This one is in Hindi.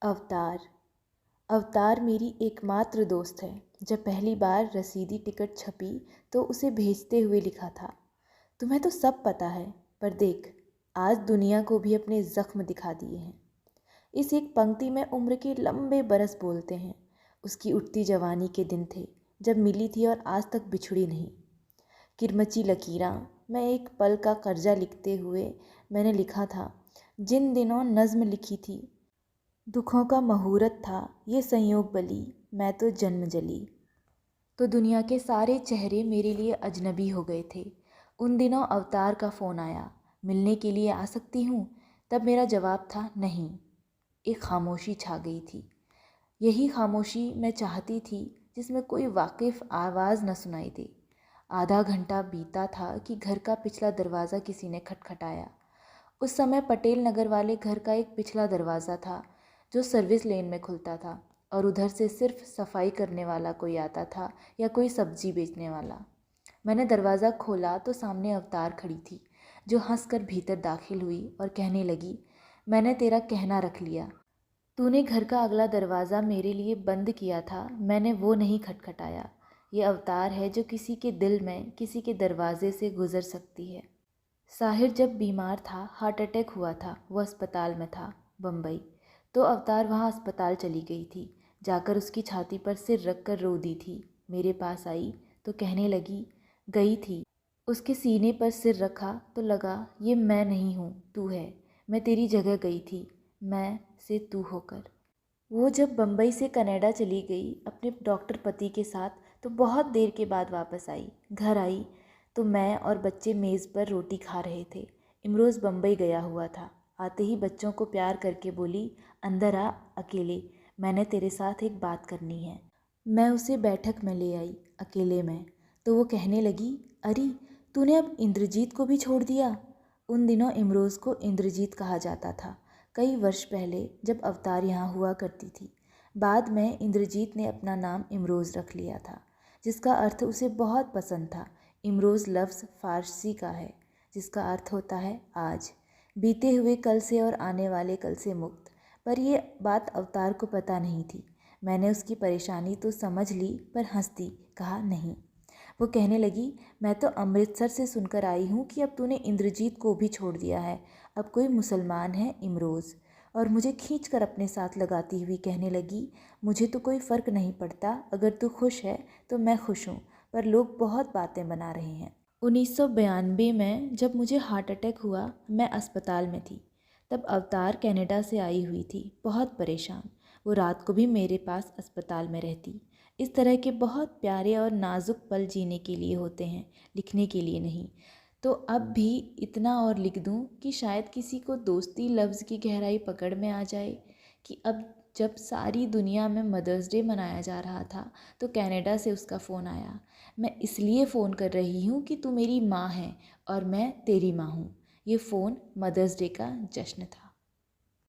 अवतार। अवतार मेरी एकमात्र दोस्त है। जब पहली बार रसीदी टिकट छपी तो उसे भेजते हुए लिखा था, तुम्हें तो सब पता है, पर देख आज दुनिया को भी अपने ज़ख्म दिखा दिए हैं। इस एक पंक्ति में उम्र के लंबे बरस बोलते हैं। उसकी उठती जवानी के दिन थे जब मिली थी और आज तक बिछड़ी नहीं। किरमची लकीरां मैं एक पल का कर्जा लिखते हुए मैंने लिखा था, जिन दिनों नज़्म लिखी थी दुखों का मुहूर्त था ये संयोग बली, मैं तो जन्म जली। तो दुनिया के सारे चेहरे मेरे लिए अजनबी हो गए थे। उन दिनों अवतार का फ़ोन आया, मिलने के लिए आ सकती हूँ? तब मेरा जवाब था नहीं। एक खामोशी छा गई थी। यही खामोशी मैं चाहती थी, जिसमें कोई वाकिफ़ आवाज़ न सुनाई दे। आधा घंटा बीता था कि घर का पिछला दरवाज़ा किसी ने खटखटाया। उस समय पटेल नगर वाले घर का एक पिछला दरवाज़ा था जो सर्विस लेन में खुलता था, और उधर से सिर्फ सफाई करने वाला कोई आता था या कोई सब्जी बेचने वाला। मैंने दरवाज़ा खोला तो सामने अवतार खड़ी थी, जो हंसकर भीतर दाखिल हुई और कहने लगी, मैंने तेरा कहना रख लिया। तूने घर का अगला दरवाज़ा मेरे लिए बंद किया था, मैंने वो नहीं खटखटाया। ये अवतार है जो किसी के दिल में किसी के दरवाजे से गुजर सकती है। साहिर जब बीमार था, हार्ट अटैक हुआ था, वो अस्पताल में था बम्बई, तो अवतार वहाँ अस्पताल चली गई थी। जाकर उसकी छाती पर सिर रख कर रो दी थी। मेरे पास आई तो कहने लगी, गई थी। उसके सीने पर सिर रखा तो लगा ये मैं नहीं हूँ, तू है। मैं तेरी जगह गई थी, मैं से तू होकर। वो जब बम्बई से कनाडा चली गई अपने डॉक्टर पति के साथ, तो बहुत देर के बाद वापस आई। घर आई तो मैं और बच्चे मेज़ पर रोटी खा रहे थे। इमरोज़ बम्बई गया हुआ था। आते ही बच्चों को प्यार करके बोली, अंदर आ अकेले, मैंने तेरे साथ एक बात करनी है। मैं उसे बैठक में ले आई अकेले में, तो वो कहने लगी, अरे तूने अब इंद्रजीत को भी छोड़ दिया। उन दिनों इमरोज़ को इंद्रजीत कहा जाता था, कई वर्ष पहले जब अवतार यहाँ हुआ करती थी। बाद में इंद्रजीत ने अपना नाम इमरोज़ रख लिया था, जिसका अर्थ उसे बहुत पसंद था। इमरोज़ लफ्ज़ फ़ारसी का है, जिसका अर्थ होता है आज, बीते हुए कल से और आने वाले कल से मुक्त। पर यह बात अवतार को पता नहीं थी। मैंने उसकी परेशानी तो समझ ली, पर हंस दी, कहा नहीं। वो कहने लगी, मैं तो अमृतसर से सुनकर आई हूँ कि अब तूने इंद्रजीत को भी छोड़ दिया है, अब कोई मुसलमान है इमरोज़। और मुझे खींच कर अपने साथ लगाती हुई कहने लगी, मुझे तो कोई फ़र्क नहीं पड़ता, अगर तू खुश है तो मैं खुश हूँ, पर लोग बहुत बातें बना रहे हैं। 1992 में जब मुझे हार्ट अटैक हुआ, मैं अस्पताल में थी। तब अवतार कनाडा से आई हुई थी, बहुत परेशान। वो रात को भी मेरे पास अस्पताल में रहती। इस तरह के बहुत प्यारे और नाजुक पल जीने के लिए होते हैं, लिखने के लिए नहीं। तो अब भी इतना और लिख दूं कि शायद किसी को दोस्ती लफ्ज़ की गहराई पकड़ में आ जाए कि अब जब सारी दुनिया में मदर्स डे मनाया जा रहा था, तो कनाडा से उसका फ़ोन आया। मैं इसलिए फ़ोन कर रही हूँ कि तू मेरी माँ है और मैं तेरी माँ हूँ। ये फ़ोन मदर्स डे का जश्न था।